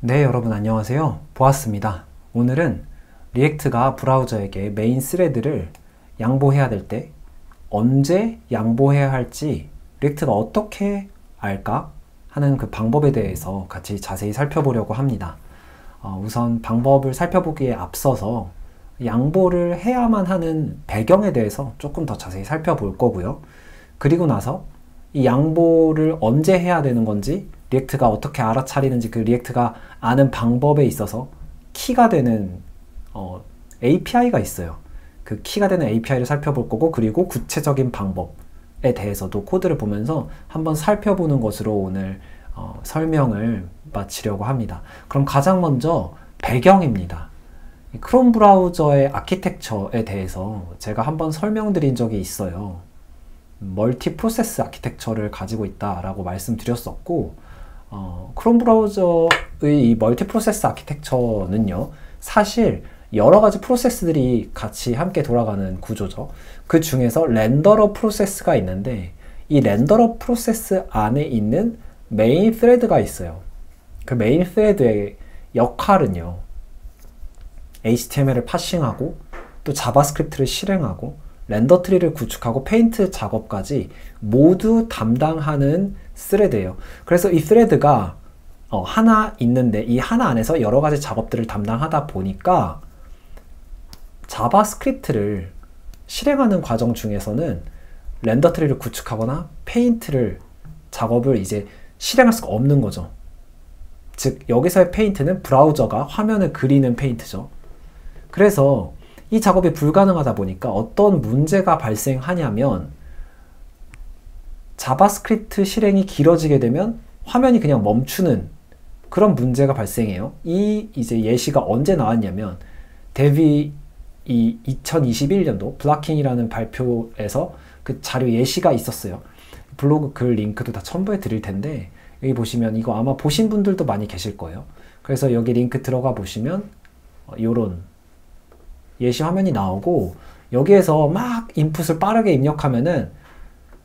네, 여러분 안녕하세요. 보았습니다. 오늘은 리액트가 브라우저에게 메인 스레드를 양보해야 될 때 언제 양보해야 할지 리액트가 어떻게 알까 하는 그 방법에 대해서 같이 자세히 살펴보려고 합니다. 우선 방법을 살펴보기에 앞서서 양보를 해야만 하는 배경에 대해서 조금 더 자세히 살펴볼 거고요. 그리고 나서 이 양보를 언제 해야 되는 건지 리액트가 어떻게 알아차리는지 그 리액트가 아는 방법에 있어서 키가 되는 API가 있어요. 그 키가 되는 API를 살펴볼 거고, 그리고 구체적인 방법에 대해서도 코드를 보면서 한번 살펴보는 것으로 오늘 설명을 마치려고 합니다. 그럼 가장 먼저 배경입니다. 크롬 브라우저의 아키텍처에 대해서 제가 한번 설명드린 적이 있어요. 멀티 프로세스 아키텍처를 가지고 있다라고 말씀드렸었고, 크롬 브라우저의 이 멀티 프로세스 아키텍처는요, 사실 여러 가지 프로세스들이 같이 함께 돌아가는 구조죠. 그 중에서 렌더러 프로세스가 있는데, 이 렌더러 프로세스 안에 있는 메인 스레드가 있어요. 그 메인 스레드의 역할은요, HTML을 파싱하고 또 자바스크립트를 실행하고 렌더 트리를 구축하고 페인트 작업까지 모두 담당하는 스레드예요. 그래서 이 스레드가 하나 있는데, 이 하나 안에서 여러 가지 작업들을 담당하다 보니까 자바스크립트를 실행하는 과정 중에서는 렌더 트리를 구축하거나 페인트를 작업을 이제 실행할 수가 없는 거죠. 즉 여기서의 페인트는 브라우저가 화면을 그리는 페인트죠. 그래서 이 작업이 불가능하다 보니까 어떤 문제가 발생하냐면, 자바스크립트 실행이 길어지게 되면 화면이 그냥 멈추는 그런 문제가 발생해요. 이 이제 예시가 언제 나왔냐면, 데뷔 이 2021년도 블락킹이라는 발표에서 그 자료 예시가 있었어요. 블로그 글 링크도 다 첨부해 드릴 텐데, 여기 보시면 이거 아마 보신 분들도 많이 계실 거예요. 그래서 여기 링크 들어가 보시면 요런 예시 화면이 나오고, 여기에서 막 인풋을 빠르게 입력하면은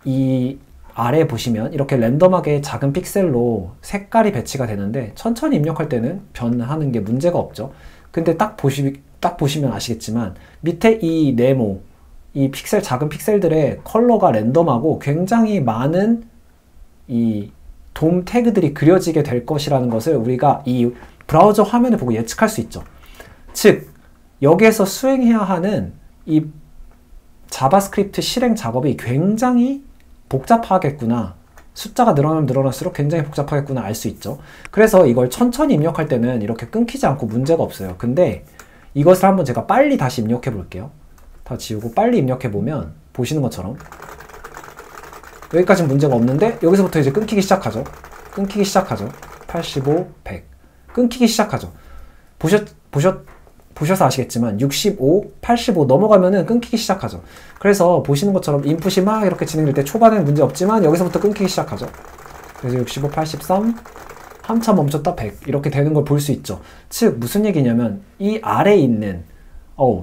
이 아래 보시면 이렇게 랜덤하게 작은 픽셀로 색깔이 배치가 되는데, 천천히 입력할 때는 변하는 게 문제가 없죠. 근데 딱 보시면 아시겠지만 밑에 이 네모, 이 픽셀, 작은 픽셀들의 컬러가 랜덤하고 굉장히 많은 이 돔 태그들이 그려지게 될 것이라는 것을 우리가 이 브라우저 화면을 보고 예측할 수 있죠. 즉 여기에서 수행해야 하는 이 자바스크립트 실행 작업이 굉장히 복잡하겠구나, 숫자가 늘어나면 늘어날수록 굉장히 복잡하겠구나 알 수 있죠. 그래서 이걸 천천히 입력할 때는 이렇게 끊기지 않고 문제가 없어요. 근데 이것을 한번 제가 빨리 다시 입력해 볼게요. 다 지우고 빨리 입력해 보면 보시는 것처럼 여기까지는 문제가 없는데, 여기서부터 이제 끊기기 시작하죠. 85, 100 끊기기 시작하죠. 보셔서 아시겠지만 65, 85 넘어가면은 끊기기 시작하죠. 그래서 보시는 것처럼 인풋이 막 이렇게 진행될 때 초반에는 문제 없지만 여기서부터 끊기기 시작하죠. 그래서 65, 83 한참 멈췄다 100 이렇게 되는 걸 볼 수 있죠. 즉 무슨 얘기냐면, 이 아래에 있는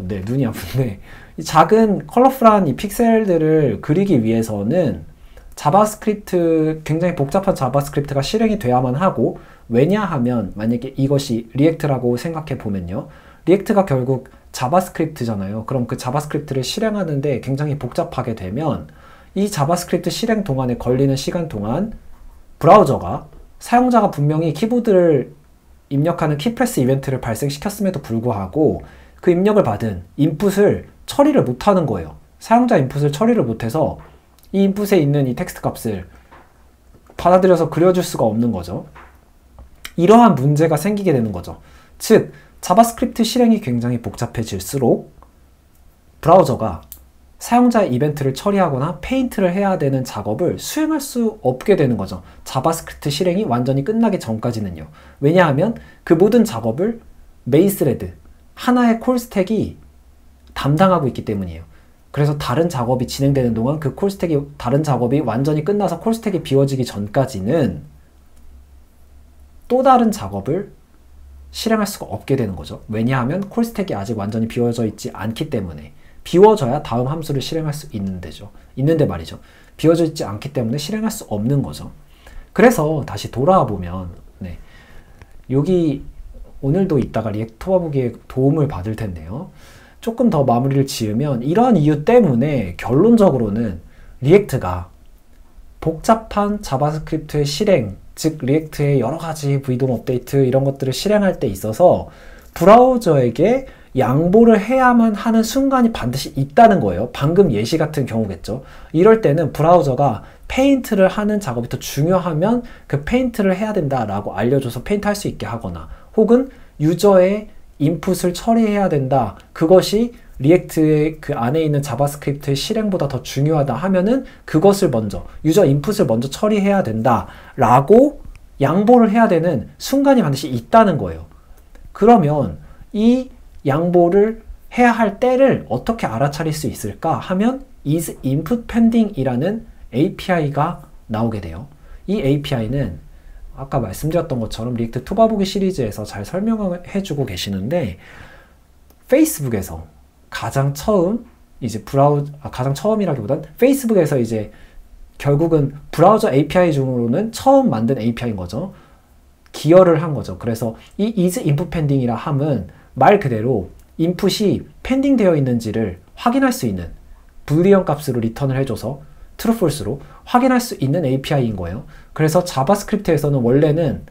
네, 눈이 아픈데, 이 작은 컬러풀한 이 픽셀들을 그리기 위해서는 자바스크립트, 굉장히 복잡한 자바스크립트가 실행이 돼야만 하고, 왜냐하면 만약에 이것이 리액트라고 생각해 보면요, 리액트가 결국 자바스크립트잖아요. 그럼 그 자바스크립트를 실행하는데 굉장히 복잡하게 되면 이 자바스크립트 실행 동안에 걸리는 시간 동안 브라우저가, 사용자가 분명히 키보드를 입력하는 키프레스 이벤트를 발생시켰음에도 불구하고 그 입력을 받은 인풋을 처리를 못하는 거예요. 사용자 인풋을 처리를 못해서 이 인풋에 있는 이 텍스트 값을 받아들여서 그려줄 수가 없는 거죠. 이러한 문제가 생기게 되는 거죠. 즉 자바스크립트 실행이 굉장히 복잡해질수록 브라우저가 사용자의 이벤트를 처리하거나 페인트를 해야 되는 작업을 수행할 수 없게 되는 거죠. 자바스크립트 실행이 완전히 끝나기 전까지는요. 왜냐하면 그 모든 작업을 메인 스레드, 하나의 콜 스택이 담당하고 있기 때문이에요. 그래서 다른 작업이 진행되는 동안 그 콜 스택이, 다른 작업이 완전히 끝나서 콜 스택이 비워지기 전까지는 또 다른 작업을 실행할 수가 없게 되는 거죠. 왜냐하면 콜 스택이 아직 완전히 비워져 있지 않기 때문에. 비워져야 다음 함수를 실행할 수 있는데 말이죠. 비워져 있지 않기 때문에 실행할 수 없는 거죠. 그래서 다시 돌아와 보면 여기 오늘도 이따가 리액트 토바보기에 도움을 받을 텐데요. 조금 더 마무리를 지으면 이러한 이유 때문에 결론적으로는 리액트가 복잡한 자바스크립트의 실행, 즉 리액트의 여러 가지 VDOM 업데이트 이런 것들을 실행할 때 있어서 브라우저에게 양보를 해야만 하는 순간이 반드시 있다는 거예요. 방금 예시 같은 경우겠죠. 이럴 때는 브라우저가 페인트를 하는 작업이 더 중요하면 그 페인트를 해야 된다라고 알려줘서 페인트 할 수 있게 하거나, 혹은 유저의 인풋을 처리해야 된다, 그것이 리액트의 그 안에 있는 자바스크립트의 실행보다 더 중요하다 하면은 그것을 먼저, 유저 인풋을 먼저 처리해야 된다 라고 양보를 해야 되는 순간이 반드시 있다는 거예요. 그러면 이 양보를 해야 할 때를 어떻게 알아차릴 수 있을까 하면 is input pending 이라는 API가 나오게 돼요. 이 API는 아까 말씀드렸던 것처럼 리액트 토바보기 시리즈에서 잘 설명해 주고 계시는데, 페이스북에서 가장 처음 이제 가장 처음이라기보단 페이스북에서 이제 결국은 브라우저 API 중으로는 처음 만든 API인 거죠. 기여를 한 거죠. 그래서 이 is input pending이라 함은 말 그대로 인풋이 펜딩 되어 있는지를 확인할 수 있는 불리언 값으로 리턴을 해줘서 true, false로 확인할 수 있는 API인 거예요. 그래서 자바스크립트에서는 원래는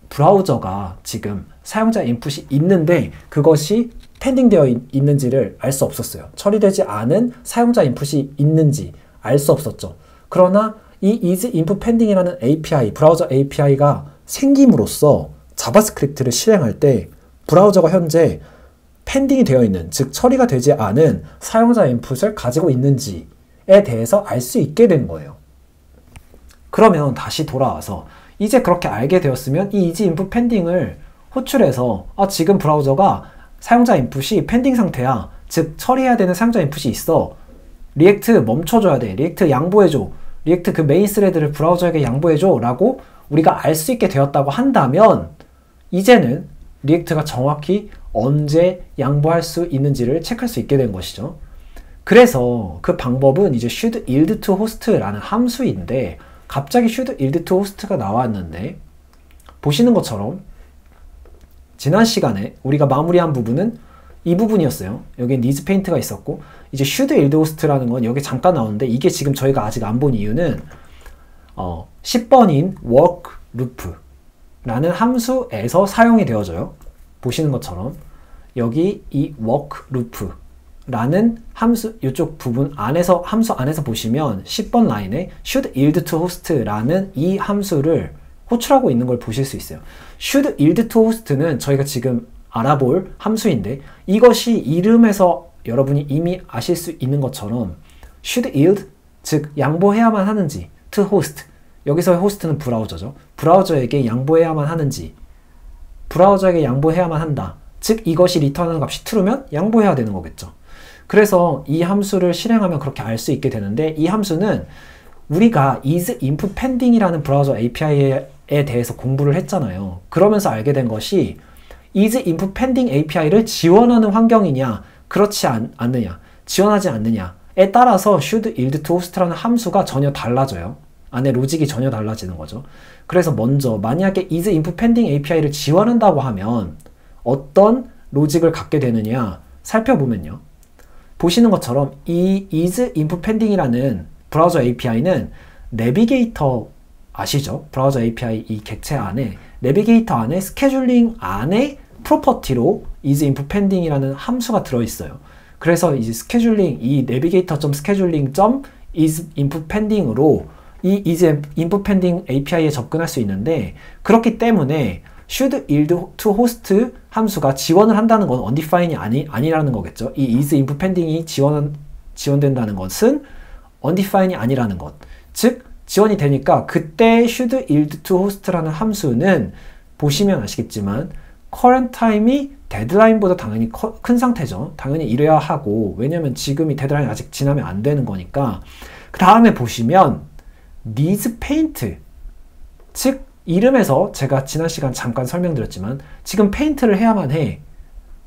브라우저가 지금 사용자 인풋이 있는데 그것이 펜딩 되어 있는지를 알 수 없었어요. 처리되지 않은 사용자 인풋이 있는지 알 수 없었죠. 그러나 이 is input pending이라는 API, 브라우저 API가 생김으로써 자바스크립트를 실행할 때 브라우저가 현재 펜딩이 되어 있는, 즉 처리가 되지 않은 사용자 인풋을 가지고 있는지에 대해서 알 수 있게 된 거예요. 그러면 다시 돌아와서 이제 그렇게 알게 되었으면 이 is input pending을 호출해서 지금 브라우저가 사용자 인풋이 펜딩 상태야, 즉 처리해야 되는 사용자 인풋이 있어, 리액트 멈춰줘야 돼, 리액트 양보해줘, 리액트 그 메인 스레드를 브라우저에게 양보해줘 라고 우리가 알 수 있게 되었다고 한다면 이제는 리액트가 정확히 언제 양보할 수 있는지를 체크할 수 있게 된 것이죠. 그래서 그 방법은 이제 should yield to host라는 함수인데, 갑자기 should yield to host가 나왔는데, 보시는 것처럼 지난 시간에 우리가 마무리한 부분은 이 부분이었어요. 여기 needs paint가 있었고, 이제 should yield host라는 건 여기 잠깐 나오는데, 이게 지금 저희가 아직 안 본 이유는 10번인 work loop라는 함수에서 사용이 되어져요. 보시는 것처럼 여기 이 work loop라는 함수, 이쪽 부분 안에서, 함수 안에서 보시면 10번 라인에 should yield to host라는 이 함수를 호출하고 있는 걸 보실 수 있어요. should yield to host는 저희가 지금 알아볼 함수인데, 이것이 이름에서 여러분이 이미 아실 수 있는 것처럼 should yield, 즉 양보해야만 하는지, to host, 여기서의 호스트는 브라우저죠. 브라우저에게 양보해야만 하는지, 브라우저에게 양보해야만 한다, 즉 이것이 리턴하는 값이 true면 양보해야 되는 거겠죠. 그래서 이 함수를 실행하면 그렇게 알 수 있게 되는데, 이 함수는 우리가 is input pending이라는 브라우저 API에 대해서 공부를 했잖아요. 그러면서 알게 된 것이 is input pending API를 지원하는 환경이냐, 그렇지 않느냐, 지원하지 않느냐에 따라서 should yield to host라는 함수가 전혀 달라져요. 안에 로직이 전혀 달라지는 거죠. 그래서 먼저 만약에 is input pending API를 지원한다고 하면 어떤 로직을 갖게 되느냐 살펴보면요. 보시는 것처럼 이 is input pending이라는 브라우저 API는 내비게이터 아시죠? 브라우저 API 이 객체 안에, 내비게이터 안에 스케줄링 안에 프로퍼티로 is input pending이라는 함수가 들어있어요. 그래서 이제 스케줄링, 이 navigator.scheduling.is input pending으로 이 is input pending API에 접근할 수 있는데, 그렇기 때문에 should yield to host 함수가 지원을 한다는 건 undefined이 아니라는 거겠죠. 이 is input pending이 지원된다는 것은 undefined이 아니라는 것. 즉 지원이 되니까 그때 should yield to host라는 함수는 보시면 아시겠지만 current time이 데드라인보다 당연히 큰 상태죠. 당연히 이래야 하고, 왜냐면 지금 이 데드라인이 아직 지나면 안 되는 거니까. 그 다음에 보시면 needs paint, 즉 이름에서 제가 지난 시간 잠깐 설명드렸지만 지금 페인트를 해야만 해,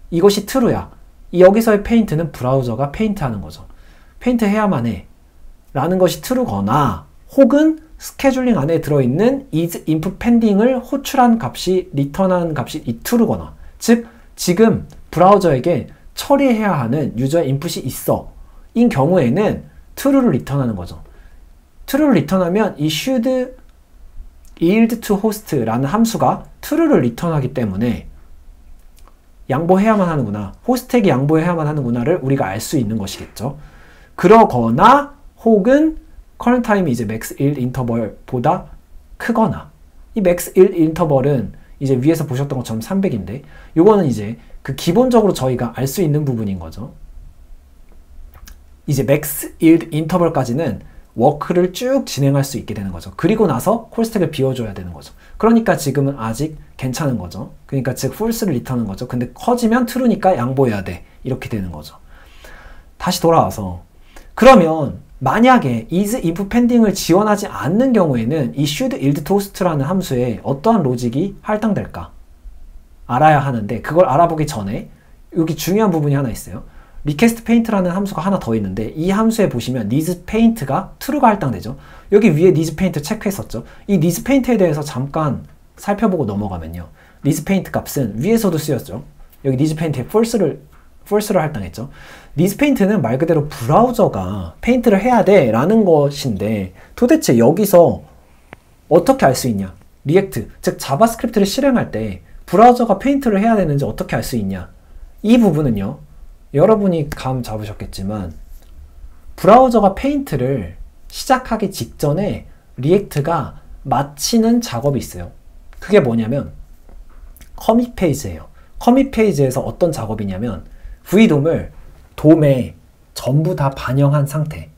이것이 true야. 여기서의 페인트는 브라우저가 페인트 하는 거죠. 페인트 해야만 해 라는 것이 true거나, 혹은 스케줄링 안에 들어있는 is input pending을 호출한 값이 리턴한 값이 이 true거나, 즉 지금 브라우저에게 처리해야 하는 유저의 인풋이 있어 인 경우에는 true를 리턴하는 거죠. true를 리턴하면 이 should yield to host라는 함수가 true를 리턴하기 때문에 양보해야만 하는구나, 호스트에게 양보해야만 하는구나를 우리가 알 수 있는 것이겠죠. 그러거나 혹은 current time이 이제 max yield interval보다 크거나, 이 max yield interval은 이제 위에서 보셨던 것처럼 300인데 요거는 이제 그 기본적으로 저희가 알 수 있는 부분인 거죠. 이제 max yield interval까지는 워크를 쭉 진행할 수 있게 되는 거죠. 그리고 나서 콜스택을 비워줘야 되는 거죠. 그러니까 지금은 아직 괜찮은 거죠. 그러니까 즉 false를 리턴하는 거죠. 근데 커지면 true니까 양보해야 돼. 이렇게 되는 거죠. 다시 돌아와서 그러면 만약에 is if pending을 지원하지 않는 경우에는 이 should yield to host라는 함수에 어떠한 로직이 할당될까 알아야 하는데, 그걸 알아보기 전에 여기 중요한 부분이 하나 있어요. request paint라는 함수가 하나 더 있는데 이 함수에 보시면 needs paint가 true가 할당되죠. 여기 위에 needs paint 체크했었죠. 이 needs paint에 대해서 잠깐 살펴보고 넘어가면요, needs paint 값은 위에서도 쓰였죠. 여기 needs paint에 false를 할당했죠. needs paint는 말 그대로 브라우저가 페인트를 해야 돼 라는 것인데, 도대체 여기서 어떻게 알 수 있냐, 리액트, 즉 자바스크립트를 실행할 때 브라우저가 페인트를 해야 되는지 어떻게 알 수 있냐, 이 부분은요 여러분이 감 잡으셨겠지만 브라우저가 페인트를 시작하기 직전에 리액트가 마치는 작업이 있어요. 그게 뭐냐면 커밋 페이지예요. 커밋 페이지에서 어떤 작업이냐면 VDOM을 돔에 전부 다 반영한 상태,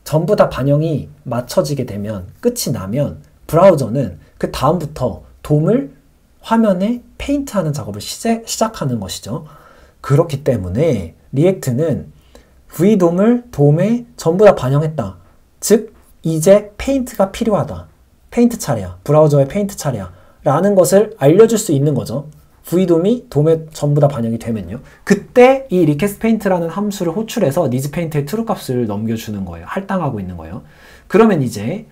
전부 다 반영이 맞춰지게 되면, 끝이 나면 브라우저는 그 다음부터 돔을 화면에 페인트하는 작업을 시작하는 것이죠. 그렇기 때문에 리액트는 VDOM을 돔에 전부 다 반영했다, 즉 이제 페인트가 필요하다, 페인트 차례야, 브라우저의 페인트 차례야 라는 것을 알려줄 수 있는 거죠. VDOM이 돔에 전부 다 반영이 되면요, 그때 이 request paint라는 함수를 호출해서 needs paint의 true 값을 넘겨주는 거예요. 할당하고 있는 거예요. 그러면 이제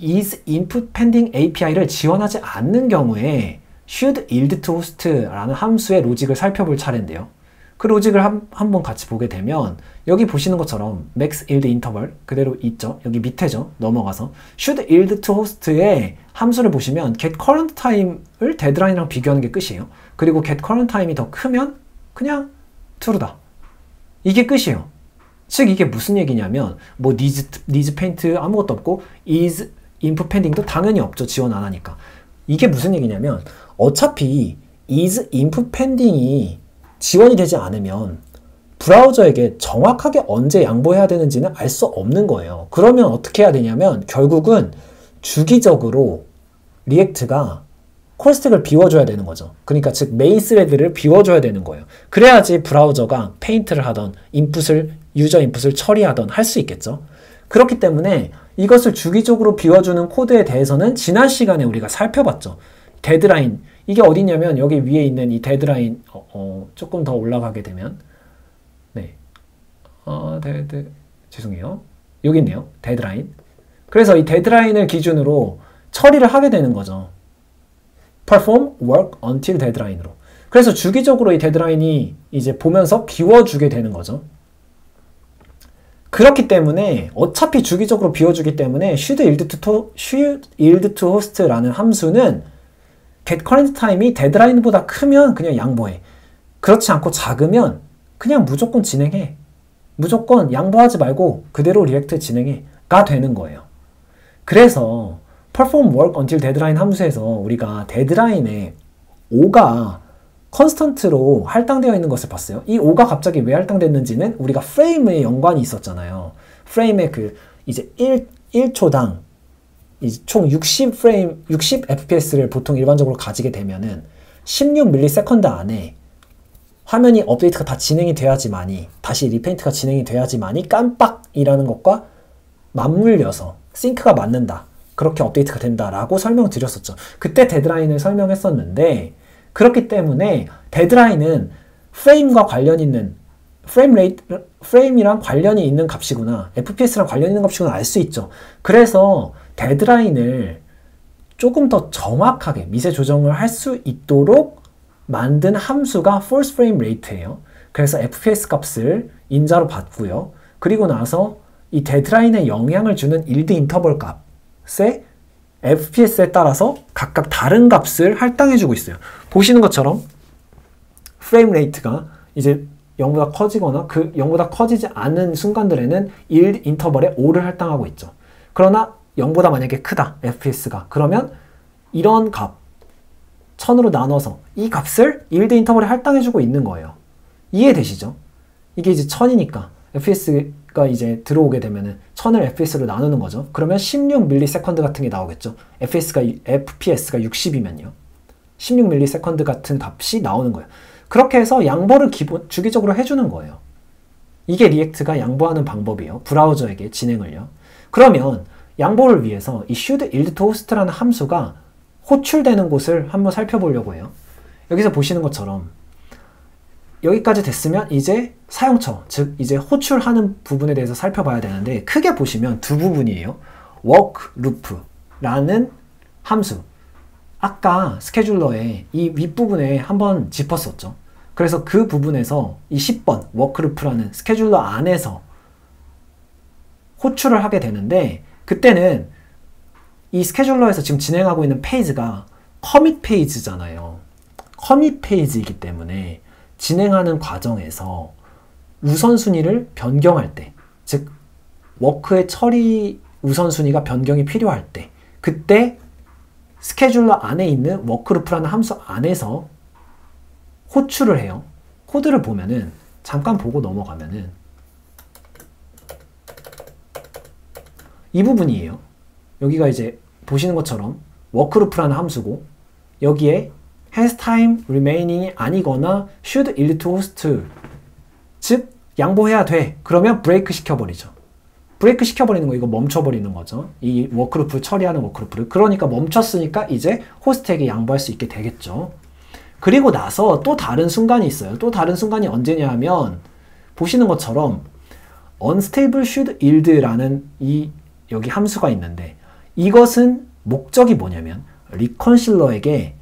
is input pending API를 지원하지 않는 경우에 should yield to host라는 함수의 로직을 살펴볼 차례인데요. 그 로직을 한번 같이 보게 되면 여기 보시는 것처럼 max yield interval 그대로 있죠. 여기 밑에죠. 넘어가서 should yield to host의 함수를 보시면 get current time을 데드라인이랑 비교하는 게 끝이에요. 그리고 get current time이 더 크면 그냥 true다. 이게 끝이에요. 즉 이게 무슨 얘기냐면 뭐 needs paint 아무것도 없고 is input pending도 당연히 없죠. 지원 안 하니까. 이게 무슨 얘기냐면 어차피 is input pending이 지원이 되지 않으면 브라우저에게 정확하게 언제 양보해야 되는지는 알 수 없는 거예요. 그러면 어떻게 해야 되냐면 결국은 주기적으로 리액트가 콜스택을 비워줘야 되는 거죠. 그러니까 즉 메인 스레드를 비워줘야 되는 거예요. 그래야지 브라우저가 페인트를 하던 유저 인풋을 처리하던 할 수 있겠죠. 그렇기 때문에 이것을 주기적으로 비워주는 코드에 대해서는 지난 시간에 우리가 살펴봤죠. 데드라인, 이게 어디냐면 여기 위에 있는 이 데드라인 조금 더 올라가게 되면 죄송해요. 여기 있네요. 데드라인. 그래서 이 데드라인을 기준으로 처리를 하게 되는 거죠. perform work until deadline으로. 그래서 주기적으로 이 데드라인이 이제 보면서 비워주게 되는 거죠. 그렇기 때문에 어차피 주기적으로 비워주기 때문에 should yield to host라는 함수는 get current time이 데드라인보다 크면 그냥 양보해. 그렇지 않고 작으면 그냥 무조건 진행해. 무조건 양보하지 말고 그대로 리액트 진행해가 되는 거예요. 그래서 perform work until deadline 함수에서 우리가 데드라인에 5가 컨스턴트로 할당되어 있는 것을 봤어요. 이 5가 갑자기 왜 할당됐는지는 우리가 프레임에 연관이 있었잖아요. 프레임의 그 이제 1초당 이제 총 60프레임, 60fps를 보통 일반적으로 가지게 되면은 16ms 안에 화면이 업데이트가 다 진행이 돼야지만이, 다시 리페인트가 진행이 돼야지만이 깜빡이라는 것과 맞물려서 싱크가 맞는다, 그렇게 업데이트가 된다라고 설명드렸었죠. 그때 데드라인을 설명했었는데, 그렇기 때문에 데드라인은 프레임과 관련 있는 프레임 프레임이랑 관련이 있는 값이구나, FPS랑 관련이 있는 값이구나 알 수 있죠. 그래서 데드라인을 조금 더 정확하게 미세 조정을 할 수 있도록 만든 함수가 Force Frame Rate예요. 그래서 FPS 값을 인자로 받고요. 그리고 나서 이 데드라인에 영향을 주는 일드 인터벌 값에 FPS에 따라서 각각 다른 값을 할당해주고 있어요. 보시는 것처럼 프레임 레이트가 이제 0보다 커지거나 그 0보다 커지지 않은 순간들에는 1 인터벌에 5를 할당하고 있죠. 그러나 0보다 만약에 크다, FPS가. 그러면 이런 값, 1000으로 나눠서 이 값을 1대 인터벌에 할당해주고 있는 거예요. 이해되시죠? 이게 이제 1000이니까 FPS가 이제 들어오게 되면은 1000을 FPS로 나누는 거죠. 그러면 16ms 같은 게 나오겠죠. FPS가 60이면요. 16ms 같은 값이 나오는 거예요. 그렇게 해서 양보를 주기적으로 해주는 거예요. 이게 리액트가 양보하는 방법이에요. 브라우저에게 진행을요. 그러면 양보를 위해서 이 should yield to host라는 함수가 호출되는 곳을 한번 살펴보려고 해요. 여기서 보시는 것처럼 여기까지 됐으면 이제 사용처, 즉 이제 호출하는 부분에 대해서 살펴봐야 되는데, 크게 보시면 두 부분이에요. work loop라는 함수. 아까 스케줄러에 이 윗부분에 한번 짚었었죠. 그래서 그 부분에서 이 10번 work loop라는 스케줄러 안에서 호출을 하게 되는데, 그때는 이 스케줄러에서 지금 진행하고 있는 페이지가 커밋 페이지잖아요. 커밋 페이지이기 때문에 진행하는 과정에서 우선순위를 변경할 때, 즉 워크의 처리 우선순위가 변경이 필요할 때, 그때 스케줄러 안에 있는 워크루프라는 함수 안에서 호출을 해요. 코드를 보면은, 잠깐 보고 넘어가면은 이 부분이에요. 여기가 이제 보시는 것처럼 워크루프라는 함수고, 여기에 has time remaining이 아니거나 should yield to host, 즉 양보해야 돼. 그러면 브레이크 시켜버리죠. 브레이크 시켜버리는 거, 이거 멈춰버리는 거죠. 이 워크루프 처리하는 워크루프를. 그러니까 멈췄으니까 이제 호스트에게 양보할 수 있게 되겠죠. 그리고 나서 또 다른 순간이 있어요. 또 다른 순간이 언제냐 하면, 보시는 것처럼 unstable should yield라는 여기 함수가 있는데, 이것은 목적이 뭐냐면 리컨실러에게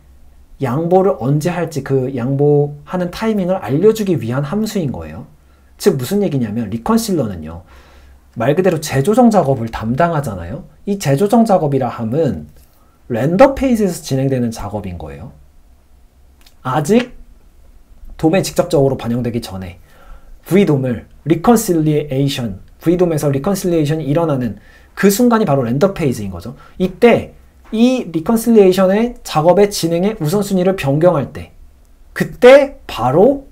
양보를 언제 할지 그 양보하는 타이밍을 알려주기 위한 함수인 거예요. 즉 무슨 얘기냐면, 리컨실러는요 말 그대로 재조정 작업을 담당하잖아요. 이 재조정 작업이라 함은 렌더 페이지에서 진행되는 작업인 거예요. 아직 돔에 직접적으로 반영되기 전에 vdom을 vdom에서 리컨실리에이션이 일어나는 그 순간이 바로 렌더 페이지인 거죠. 이때 이 리컨실리에이션의 작업의 진행의 우선순위를 변경할 때, 그때 바로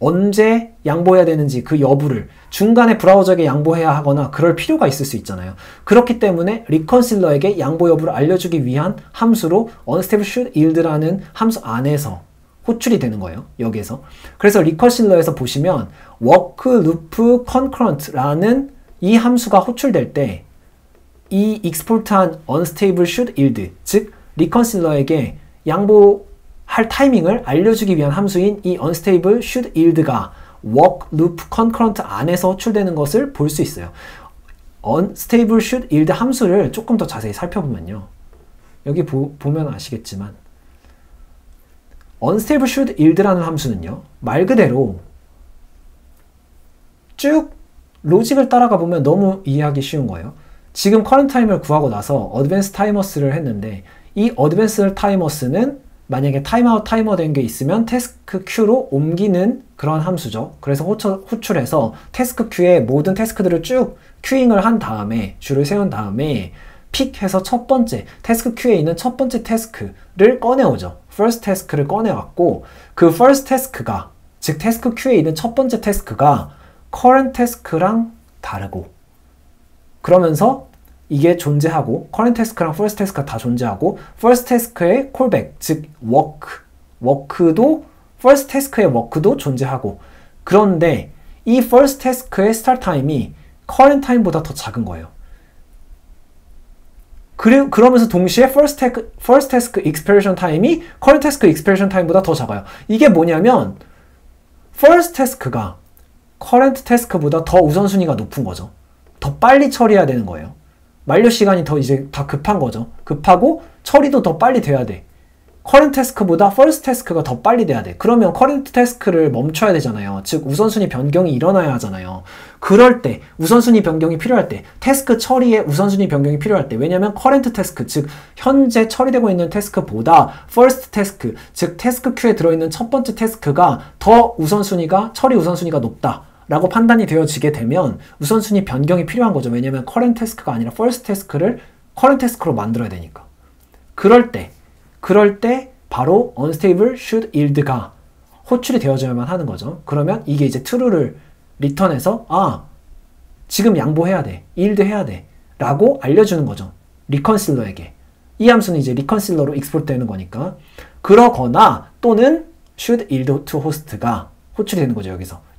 언제 양보해야 되는지 그 여부를 중간에 브라우저에게 양보해야 하거나 그럴 필요가 있을 수 있잖아요. 그렇기 때문에 리컨실러에게 양보 여부를 알려주기 위한 함수로 unstable should yield라는 함수 안에서 호출이 되는 거예요. 여기에서. 그래서 리컨실러에서 보시면 work loop concurrent라는 이 함수가 호출될 때 이 익스포트한 unstable should yield, 즉 리컨실러에게 양보할 타이밍을 알려주기 위한 함수인 이 unstable should yield가 work loop concurrent 안에서 호출되는 것을 볼 수 있어요. unstable should yield 함수를 조금 더 자세히 살펴보면요, 여기 보면 아시겠지만 unstable should yield라는 함수는요 말 그대로 쭉 로직을 따라가 보면 너무 이해하기 쉬운 거예요. 지금 current time을 구하고 나서 advanced timers를 했는데, 이 advanced timers는 만약에 타임아웃 타이머 된 게 있으면 태스크 큐로 옮기는 그런 함수죠. 그래서 호출해서 태스크 큐에 모든 태스크들을 쭉 큐잉을 한 다음에, 줄을 세운 다음에 픽해서 첫 번째 태스크 큐에 있는 첫 번째 태스크를 꺼내오죠. first 태스크를 꺼내왔고, 그 first 태스크가, 즉 태스크 큐에 있는 첫 번째 태스크가 current 태스크랑 다르고, 그러면서 이게 존재하고, current task랑 first task가 다 존재하고, first task의 callback, 즉 work도 first task의 work도 존재하고, 그런데 이 first task의 start time이 current time보다 더 작은 거예요. 그러면서 동시에 first task execution time이 current task execution time보다 더 작아요. 이게 뭐냐면 first task가 current task보다 더 우선순위가 높은 거죠. 더 빨리 처리해야 되는 거예요. 만료 시간이 더 이제 다 급한 거죠. 급하고 처리도 더 빨리 돼야 돼. current task보다 first task가 더 빨리 돼야 돼. 그러면 current task를 멈춰야 되잖아요. 즉 우선순위 변경이 일어나야 하잖아요. 그럴 때 우선순위 변경이 필요할 때 태스크 처리에 우선순위 변경이 필요할 때 왜냐면 current task 즉 현재 처리되고 있는 태스크보다 first task 즉 태스크 큐에 들어있는 첫 번째 태스크가 더 우선순위가 처리 우선순위가 높다 라고 판단이 되어지게 되면 우선순위 변경이 필요한 거죠. 왜냐면 current task가 아니라 first task를 current task로 만들어야 되니까. 그럴 때 바로 unstable should yield가 호출이 되어져야만 하는 거죠. 그러면 이게 이제 true를 리턴해서 지금 양보해야 돼, yield 해야 돼 라고 알려주는 거죠. 리컨실러에게. 이 함수는 이제 리컨실러로 익스포트 되는 거니까. 그러거나 또는 should yield to host가 호출이 되는 거죠.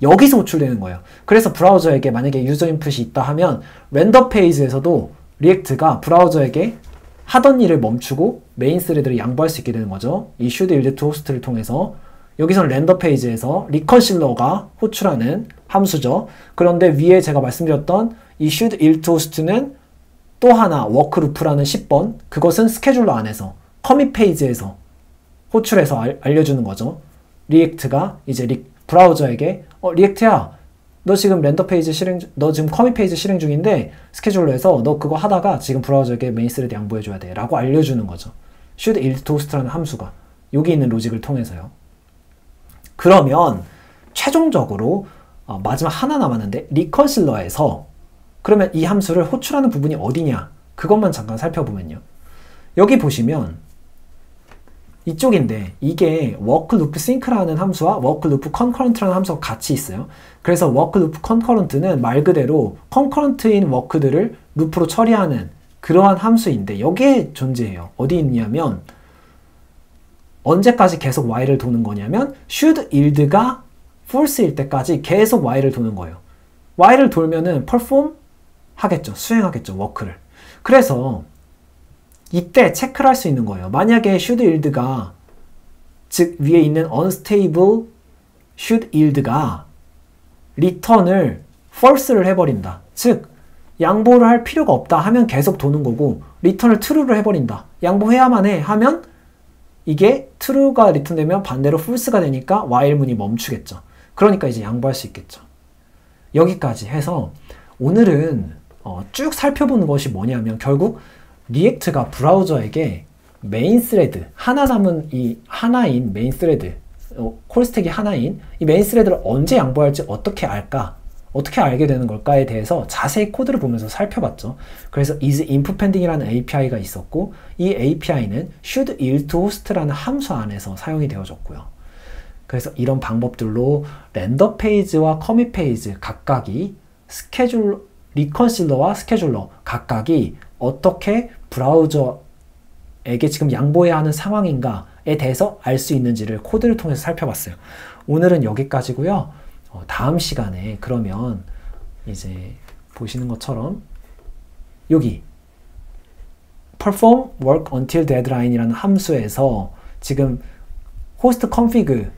여기서 호출되는 거예요. 그래서 브라우저에게 만약에 유저 인풋이 있다 하면 렌더 페이지에서도 리액트가 브라우저에게 하던 일을 멈추고 메인 스레드를 양보할 수 있게 되는 거죠. 이 should yield to host를 통해서. 여기서는 렌더 페이지에서 리컨실러가 호출하는 함수죠. 그런데 위에 제가 말씀드렸던 이 should yield to host는 또 하나 워크 루프라는 10번 그것은 스케줄러 안에서 커밋 페이지에서 호출해서 알려주는 거죠. 리액트가 이제 브라우저에게 리액트야 너 지금 렌더 페이지 너 지금 커밋 페이지 실행 중인데 스케줄러에서 너 그거 하다가 지금 브라우저에게 메인 스레드 양보해줘야 돼 라고 알려주는 거죠. should yield to host라는 함수가 여기 있는 로직을 통해서요. 그러면 최종적으로 마지막 하나 남았는데 리컨실러에서 그러면 이 함수를 호출하는 부분이 어디냐 그것만 잠깐 살펴보면요. 여기 보시면 이쪽인데 이게 work loop sync라는 함수와 work loop concurrent라는 함수가 같이 있어요. 그래서 work loop concurrent는 말 그대로 concurrent인 워크들을 루프로 처리하는 그러한 함수인데 여기에 존재해요. 어디 있냐면 언제까지 계속 while을 도는 거냐면 should yield가 false일 때까지 계속 while을 도는 거예요. while을 돌면은 perform 하겠죠. 수행하겠죠. 워크를. 그래서 이때 체크를 할 수 있는 거예요. 만약에 should yield가 즉 위에 있는 unstable should yield가 return을 false를 해버린다. 즉 양보를 할 필요가 없다 하면 계속 도는 거고 return을 true를 해버린다. 양보해야만 해 하면 이게 true가 리턴되면 반대로 false가 되니까 while 문이 멈추겠죠. 그러니까 이제 양보할 수 있겠죠. 여기까지 해서 오늘은 쭉 살펴보는 것이 뭐냐면 결국 리액트가 브라우저에게 메인 스레드 하나 남은 이 하나인 메인 스레드 콜스택이 하나인 이 메인 스레드를 언제 양보할지 어떻게 알까? 어떻게 알게 되는 걸까에 대해서 자세히 코드를 보면서 살펴봤죠. 그래서 is input pending이라는 API가 있었고 이 API는 should yield to host라는 함수 안에서 사용이 되어졌고요. 그래서 이런 방법들로 렌더 페이지와 커밋 페이지 각각이 리컨실러와 스케줄러 각각이 어떻게 브라우저에게 지금 양보해야 하는 상황인가에 대해서 알 수 있는지를 코드를 통해서 살펴봤어요. 오늘은 여기까지고요. 다음 시간에 그러면 이제 보시는 것처럼 여기 perform work until deadline 이라는 함수에서 지금 호스트 컨피그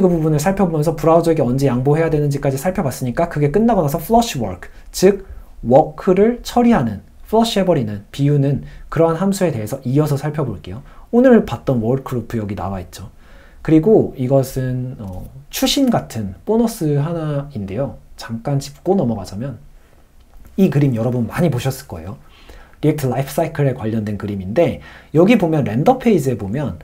부분을 살펴보면서 브라우저에게 언제 양보해야 되는지까지 살펴봤으니까 그게 끝나고 나서 flush work 즉 워크를 처리하는 flush 해버리는 비우는 그러한 함수에 대해서 이어서 살펴볼게요. 오늘 봤던 work loop 여기 나와 있죠. 그리고 이것은 추신 같은 보너스 하나인데요. 잠깐 짚고 넘어가자면 이 그림 여러분 많이 보셨을 거예요. 리액트 라이프 사이클에 관련된 그림인데 여기 보면 렌더 페이지에 보면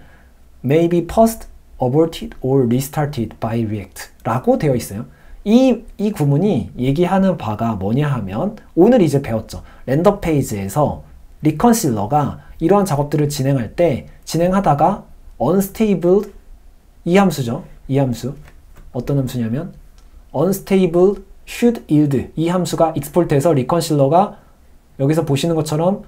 may be paused, aborted or restarted by React 라고 되어 있어요. 이 구문이 얘기하는 바가 뭐냐 하면 오늘 이제 배웠죠. 렌더 페이지에서 리컨실러가 이러한 작업들을 진행할 때 진행하다가 unstable 이 함수죠. 이 함수 어떤 함수냐면 unstable should yield 이 함수가 익스포트해서 리컨실러가 여기서 보시는 것처럼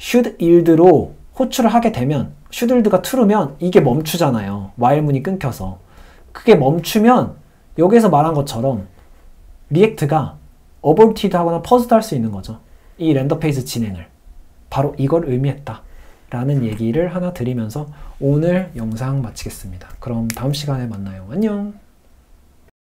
should yield로 호출을 하게 되면 should yield가 true면 이게 멈추잖아요. while 문이 끊겨서 그게 멈추면 여기서 말한 것처럼 리액트가 aborted 하거나 paused 할 수 있는 거죠. 이 렌더 페이지 진행을 바로 이걸 의미했다 라는 얘기를 하나 드리면서 오늘 영상 마치겠습니다. 그럼 다음 시간에 만나요. 안녕.